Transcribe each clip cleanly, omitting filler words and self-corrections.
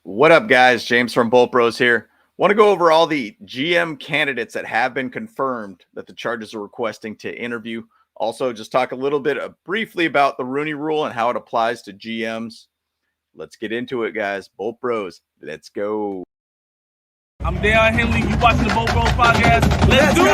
What up, guys? James from Bolt Bros here. Want to go over all the GM candidates that have been confirmed that the Chargers are requesting to interview. Also, just talk a little bit briefly about the Rooney Rule and how it applies to GMs. Let's get into it, guys. Bolt Bros, let's go. I'm Dale Henley. You watching the Bolt Bros podcast? Let's do it!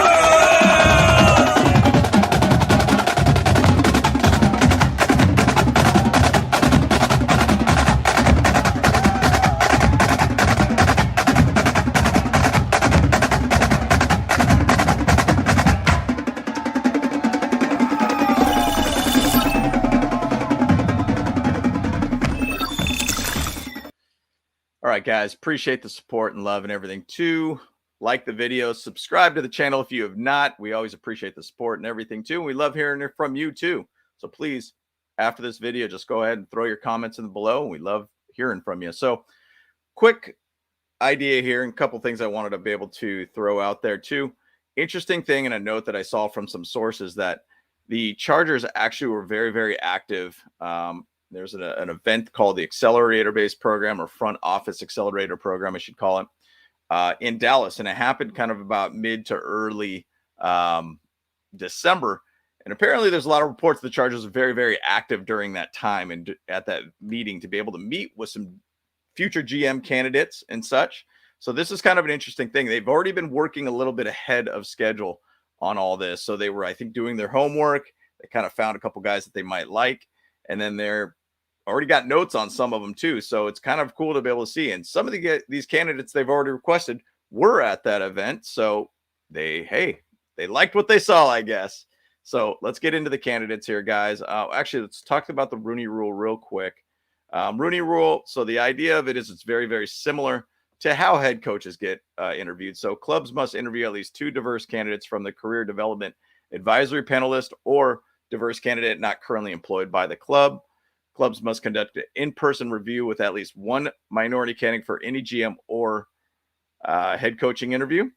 All right, guys, appreciate the support and love and everything too. Like the video, subscribe to the channel if you have not. We always appreciate the support and everything too. We love hearing it from you too. So please, after this video, just go ahead and throw your comments in below. We love hearing from you. So quick idea here and a couple things I wanted to be able to throw out there too. Interesting thing and a note that I saw from some sources that the Chargers actually were very, very active. There's an event called the Accelerator-Based Program, or Front Office Accelerator Program, I should call it, in Dallas. And it happened kind of about mid to early December. And apparently there's a lot of reports the Chargers are very, very active during that time and at that meeting to be able to meet with some future GM candidates and such. So this is kind of an interesting thing. They've already been working a little bit ahead of schedule on all this. So they were, I think, doing their homework. They kind of found a couple guys that they might like. And then they're already got notes on some of them too. So it's kind of cool to be able to see. And some of these candidates they've already requested were at that event. So they liked what they saw, I guess. So let's get into the candidates here, guys. Actually, let's talk about the Rooney Rule real quick. Rooney Rule. So the idea of it is it's very, very similar to how head coaches get interviewed. So clubs must interview at least 2 diverse candidates from the career development advisory panel list or diverse candidate not currently employed by the club. Clubs must conduct an in-person review with at least 1 minority candidate for any GM or head coaching interview.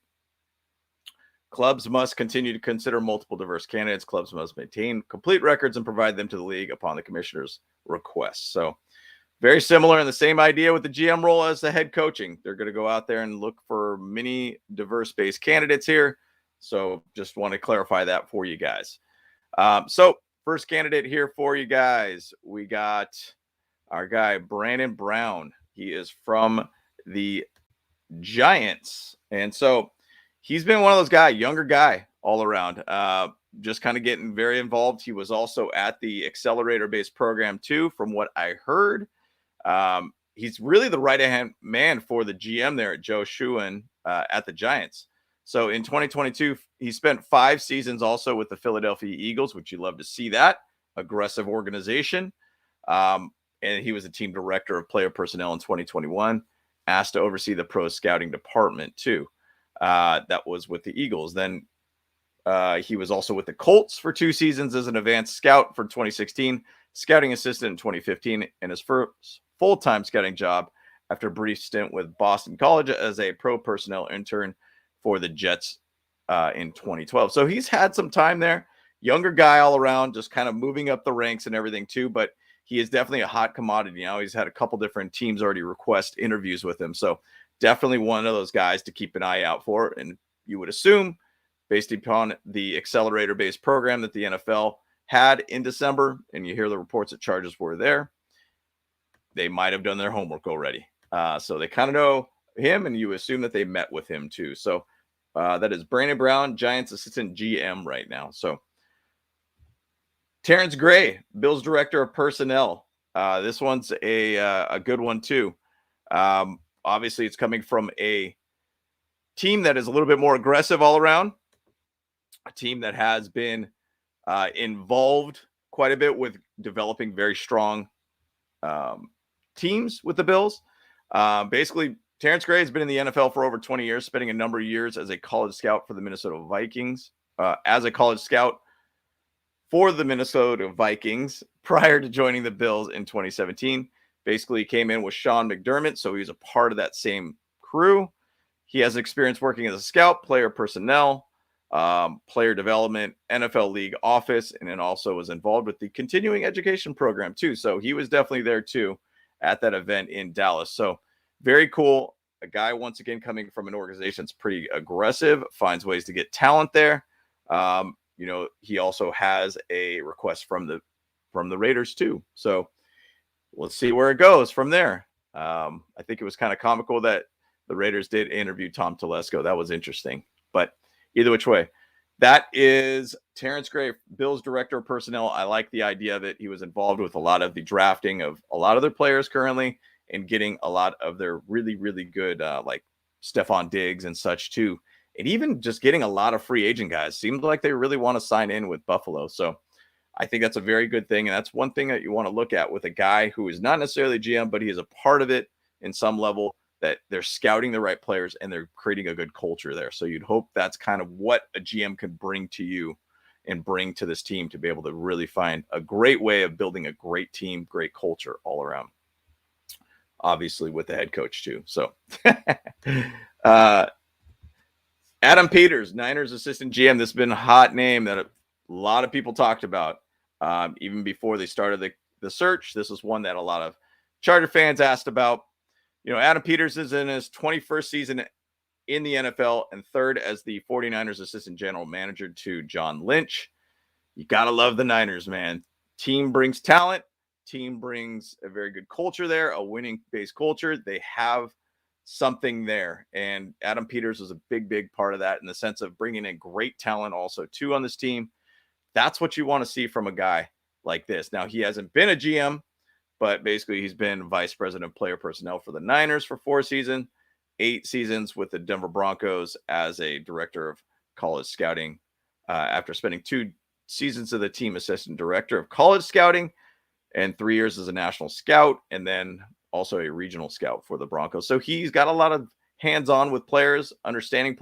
Clubs must continue to consider multiple diverse candidates. Clubs must maintain complete records and provide them to the league upon the commissioner's request. So very similar, and the same idea with the GM role as the head coaching. They're going to go out there and look for many diverse-based candidates here. So just want to clarify that for you guys. So first candidate here for you guys, we got our guy, Brandon Brown. He is from the Giants. And so he's been one of those guys, younger guy all around, just kind of getting very involved. He was also at the accelerator-based program too, from what I heard. He's really the right-hand man for the GM there at Joe Schoen at the Giants. So in 2022, he spent 5 seasons also with the Philadelphia Eagles, which you love to see that. Aggressive organization. And he was the team director of player personnel in 2021, asked to oversee the pro scouting department too. That was with the Eagles. Then he was also with the Colts for 2 seasons as an advanced scout for 2016, scouting assistant in 2015, and his first full-time scouting job after a brief stint with Boston College as a pro personnel intern for the Jets in 2012. So he's had some time there. Younger guy all around, just kind of moving up the ranks and everything too. But he is definitely a hot commodity now. He's had a couple different teams already request interviews with him. So definitely one of those guys to keep an eye out for. And you would assume, based upon the accelerator-based program that the NFL had in December, and you hear the reports that Chargers were there, they might have done their homework already. So they kind of know him, and you assume that they met with him too. So that is Brandon Brown, Giants assistant GM right now. So Terence Gray, Bills director of personnel. This one's a good one too. Obviously, it's coming from a team that is a little bit more aggressive all around, a team that has been involved quite a bit with developing very strong teams with the Bills. Basically, Terence Gray has been in the NFL for over 20 years, spending a number of years as a college scout for the Minnesota Vikings, prior to joining the Bills in 2017. Basically, he came in with Sean McDermott, so he's a part of that same crew. He has experience working as a scout, player personnel, player development, NFL league office, and then also was involved with the continuing education program too. So he was definitely there too at that event in Dallas. So very cool. A guy, once again, coming from an organization that's pretty aggressive, finds ways to get talent there. He also has a request from the Raiders too. So let's see where it goes from there. I think it was kind of comical that the Raiders did interview Tom Telesco. That was interesting. But either which way, that is Terence Gray, Bills director of personnel. I like the idea that he was involved with a lot of the drafting of a lot of their players currently and getting a lot of their really, really good, like Stephon Diggs and such too. And even just getting a lot of free agent guys. Seems like they really want to sign in with Buffalo. So I think that's a very good thing. And that's one thing that you want to look at with a guy who is not necessarily GM, but he is a part of it in some level, that they're scouting the right players and they're creating a good culture there. So you'd hope that's kind of what a GM can bring to you and bring to this team to be able to really find a great way of building a great team, great culture all around. Obviously with the head coach too. So Adam Peters, Niners assistant GM. This has been a hot name that a lot of people talked about even before they started the search. This is one that a lot of Charger fans asked about. Adam Peters is in his 21st season in the NFL and third as the 49ers assistant general manager to John Lynch. You got to love the Niners, man. Team brings talent. Team brings a very good culture there, a winning-based culture. They have something there. And Adam Peters was a big, big part of that in the sense of bringing in great talent also, too, on this team. That's what you want to see from a guy like this. Now, he hasn't been a GM, but basically he's been vice president of player personnel for the Niners for 4 seasons, 8 seasons with the Denver Broncos as a director of college scouting after spending 2 seasons of the team assistant director of college scouting and 3 years as a national scout and then also a regional scout for the Broncos. So he's got a lot of hands-on with players, understanding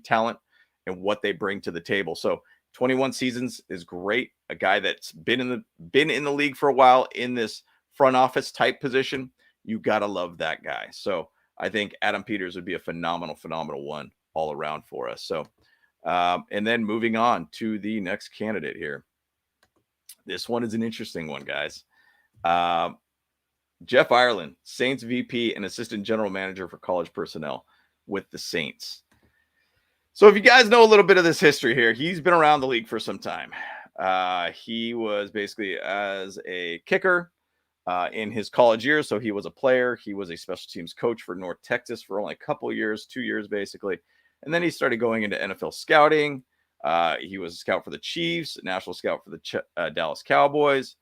talent, and what they bring to the table. So 21 seasons is great. A guy that's been in the league for a while in this front office type position. You got to love that guy. So I think Adam Peters would be a phenomenal one all around for us. So, and then moving on to the next candidate here. This one is an interesting one, guys. Jeff Ireland, Saints VP and assistant general manager for college personnel with the Saints. So if you guys know a little bit of this history here, he's been around the league for some time. He was basically as a kicker in his college years. So he was a player. He was a special teams coach for North Texas for only a couple of years, 2 years basically. And then he started going into NFL scouting. He was a scout for the Chiefs, a national scout for the Dallas Cowboys,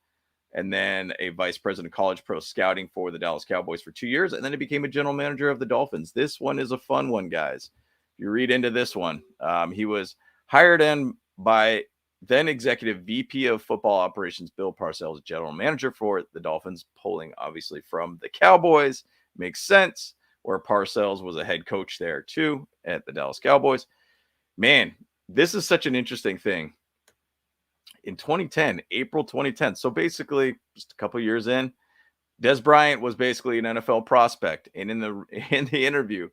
and then a vice president of college pro scouting for the Dallas Cowboys for 2 years. And then he became a general manager of the Dolphins. This one is a fun one, guys. If you read into this one, he was hired in by then executive VP of football operations, Bill Parcells, general manager for the Dolphins, pulling obviously from the Cowboys. Makes sense, where Parcells was a head coach there too at the Dallas Cowboys. Man, this is such an interesting thing. In 2010, April 2010, so basically just a couple years in, Des Bryant was basically an NFL prospect. And in the interview,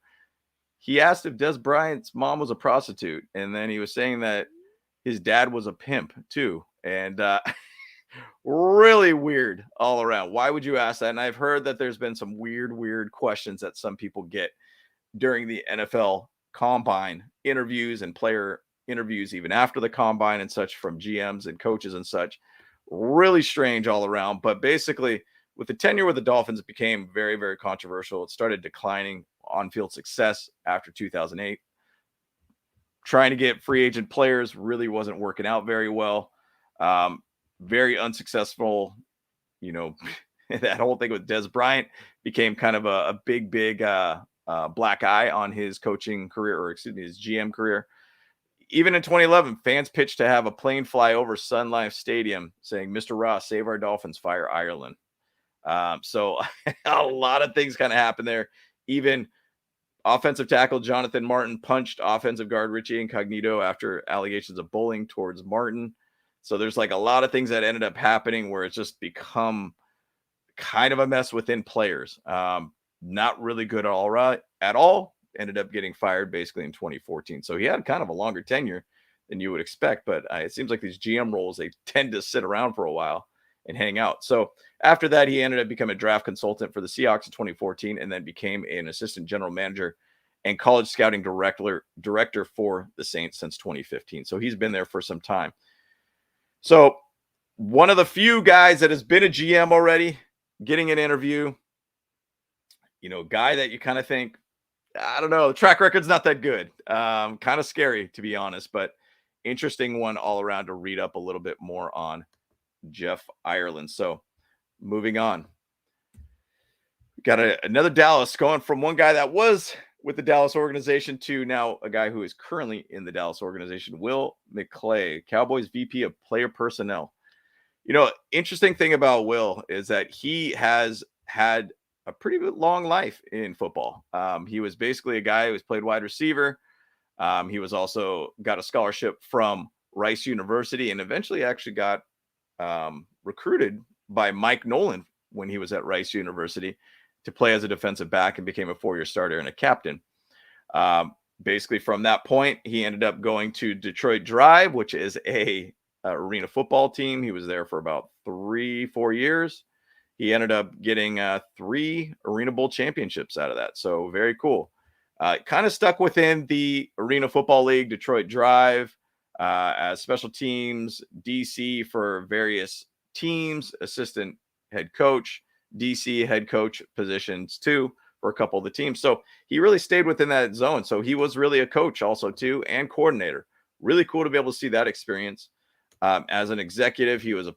he asked if Des Bryant's mom was a prostitute. And then he was saying that his dad was a pimp too. And really weird all around. Why would you ask that? And I've heard that there's been some weird questions that some people get during the NFL combine interviews and player interviews, even after the combine and such, from GMs and coaches and such. Really strange all around. But basically, with the tenure with the Dolphins, it became very, very controversial. It started declining on-field success after 2008. Trying to get free agent players really wasn't working out very well. Very unsuccessful. That whole thing with Des Bryant became kind of a big black eye on his coaching career, or excuse me, his GM career. Even in 2011, fans pitched to have a plane fly over Sun Life Stadium saying, "Mr. Ross, save our Dolphins, fire Ireland." So a lot of things kind of happened there. Even offensive tackle Jonathan Martin punched offensive guard Richie Incognito after allegations of bullying towards Martin. So there's like a lot of things that ended up happening where it's just become kind of a mess within players. Not really good at all. Ended up getting fired basically in 2014. So he had kind of a longer tenure than you would expect. But it seems like these GM roles, they tend to sit around for a while and hang out. So After that, he ended up becoming a draft consultant for the Seahawks in 2014 and then became an assistant general manager and college scouting director for the Saints since 2015. So he's been there for some time. So one of the few guys that has been a GM already, getting an interview, guy that you kind of think, I don't know, the track record's not that good. Kind of scary, to be honest, but interesting one all around to read up a little bit more on Jeff Ireland. So moving on. Got another Dallas, going from one guy that was with the Dallas organization to now a guy who is currently in the Dallas organization, Will McClay, Cowboys VP of Player Personnel. Interesting thing about Will is that he has had a pretty long life in football. He was basically a guy who was played wide receiver. He was also got a scholarship from Rice University and eventually actually got recruited by Mike Nolan when he was at Rice University to play as a defensive back and became a 4-year starter and a captain. Basically from that point, he ended up going to Detroit Drive, which is a arena football team. He was there for about 3-4 years. He ended up getting 3 Arena Bowl championships out of that. So very cool. Kind of stuck within the Arena Football League, Detroit Drive, as special teams, DC for various teams, assistant head coach, DC head coach positions too for a couple of the teams. So he really stayed within that zone. So he was really a coach also too and coordinator. Really cool to be able to see that experience. As an executive, he was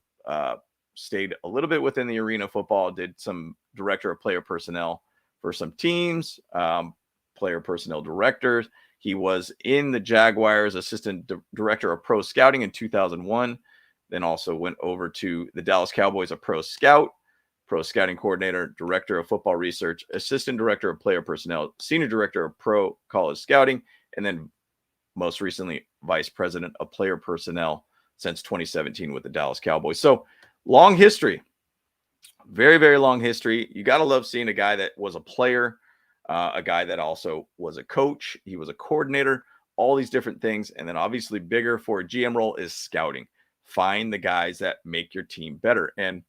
stayed a little bit within the arena football, did some director of player personnel for some teams, player personnel directors. He was in the Jaguars, assistant director of pro scouting in 2001, then also went over to the Dallas Cowboys, a pro scout, pro scouting coordinator, director of football research, assistant director of player personnel, senior director of pro college scouting, and then most recently, vice president of player personnel since 2017 with the Dallas Cowboys. So long history, very, very long history. You got to love seeing a guy that was a player, a guy that also was a coach. He was a coordinator, all these different things. And then obviously bigger for a GM role is scouting. Find the guys that make your team better. And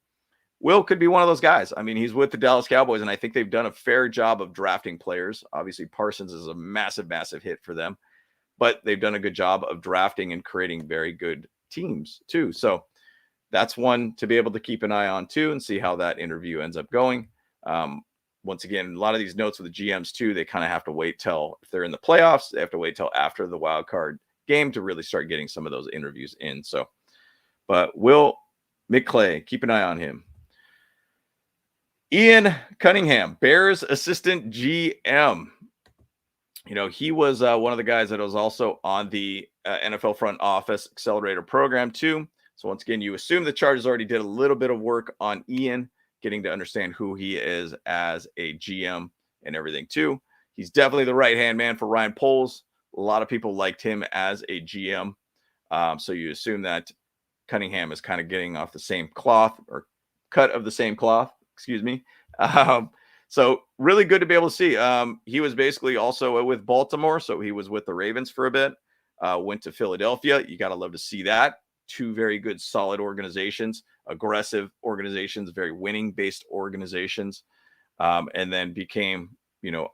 Will could be one of those guys. I mean, he's with the Dallas Cowboys, and I think they've done a fair job of drafting players. Obviously, Parsons is a massive, massive hit for them, but they've done a good job of drafting and creating very good teams too. So that's one to be able to keep an eye on too and see how that interview ends up going. Once again, a lot of these notes with the GMs too, they kind of have to wait till if they're in the playoffs, they have to wait till after the wild card game to really start getting some of those interviews in. So, but Will McClay, keep an eye on him. Ian Cunningham, Bears assistant GM. He was one of the guys that was also on the NFL front office accelerator program too. So once again, you assume the Chargers already did a little bit of work on Ian, getting to understand who he is as a GM and everything too. He's definitely the right-hand man for Ryan Poles. A lot of people liked him as a GM. So you assume that Cunningham is kind of getting off the same cloth or cut of the same cloth. Excuse me. So really good to be able to see. He was basically also with Baltimore. So he was with the Ravens for a bit, went to Philadelphia. You got to love to see that. 2 very good, solid organizations, aggressive organizations, very winning based organizations. And then became,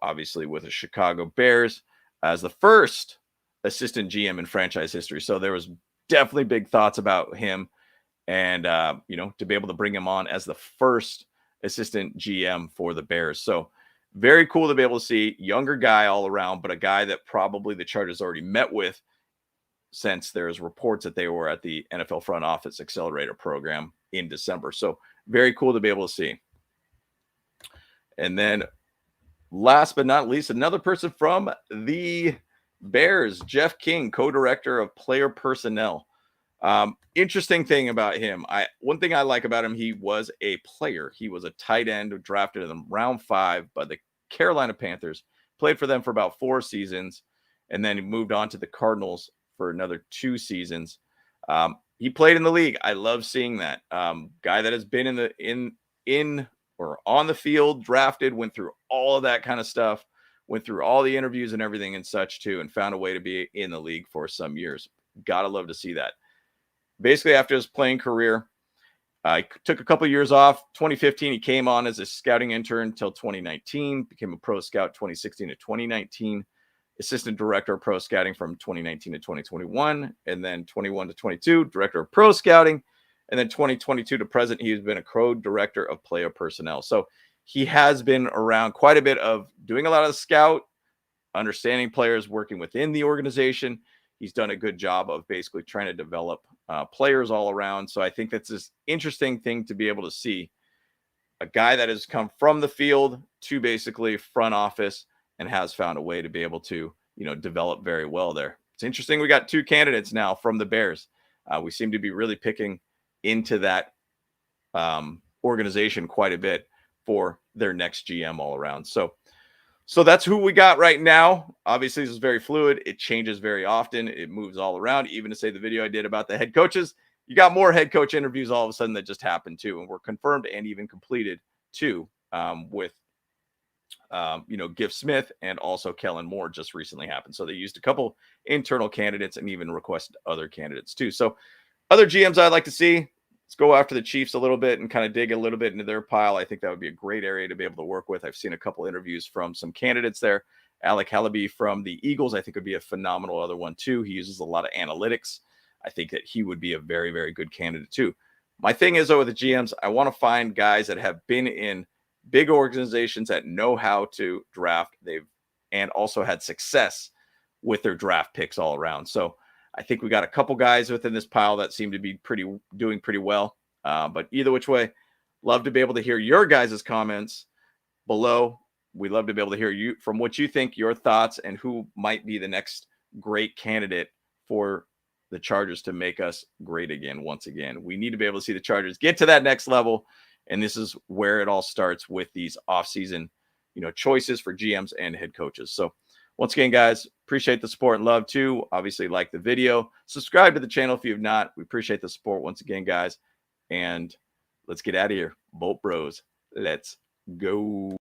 obviously with the Chicago Bears as the first assistant GM in franchise history. So there was definitely big thoughts about him and, to be able to bring him on as the first assistant GM for the Bears. So very cool to be able to see. Younger guy all around, but a guy that probably the Chargers already met with since there's reports that they were at the NFL front office accelerator program in December. So very cool to be able to see. And then last but not least, another person from the Bears, Jeff King, co-director of player personnel. Interesting thing about him. One thing I like about him, he was a player. He was a tight end drafted in round 5 by the Carolina Panthers, played for them for about 4 seasons, and then he moved on to the Cardinals for another 2 seasons. He played in the league. I love seeing that. Guy that has been in or on the field, drafted, went through all of that kind of stuff, went through all the interviews and everything and such too, and found a way to be in the league for some years. Gotta love to see that. Basically, after his playing career, He took a couple of years off. 2015, he came on as a scouting intern until 2019, became a pro scout 2016 to 2019, assistant director of pro scouting from 2019 to 2021, and then 21 to 22, director of pro scouting, and then 2022 to present, he's been a co-director of player personnel. So he has been around quite a bit of doing a lot of the scout, understanding players, working within the organization. He's done a good job of basically trying to develop players all around. So I think that's this interesting thing to be able to see a guy that has come from the field to basically front office and has found a way to be able to, develop very well there. It's interesting. We got 2 candidates now from the Bears. We seem to be really picking into that organization quite a bit for their next GM all around. So that's who we got right now. Obviously, this is very fluid. It changes very often. It moves all around. Even to say the video I did about the head coaches, you got more head coach interviews all of a sudden that just happened too, and were confirmed and even completed too, with Giff Smith and also Kellen Moore just recently happened. So they used a couple internal candidates and even requested other candidates too. So other GMs I'd like to see, let's go after the Chiefs a little bit and kind of dig a little bit into their pile. I think that would be a great area to be able to work with. I've seen a couple interviews from some candidates there. Alec Hallaby from the Eagles, I think, would be a phenomenal other one too. He uses a lot of analytics. I think that he would be a very, very good candidate too. My thing is, though, with the GMs, I want to find guys that have been in big organizations that know how to draft. And also had success with their draft picks all around. So I think we got a couple guys within this pile that seem to be doing pretty well. But either which way, love to be able to hear your guys' comments below. We'd love to be able to hear you from what you think, your thoughts, and who might be the next great candidate for the Chargers to make us great again. Once again, we need to be able to see the Chargers get to that next level. And this is where it all starts with these offseason, choices for GMs and head coaches. So once again, guys, appreciate the support and love too. Obviously, like the video, subscribe to the channel if you have not. We appreciate the support once again, guys. And let's get out of here. Bolt Bros. Let's go.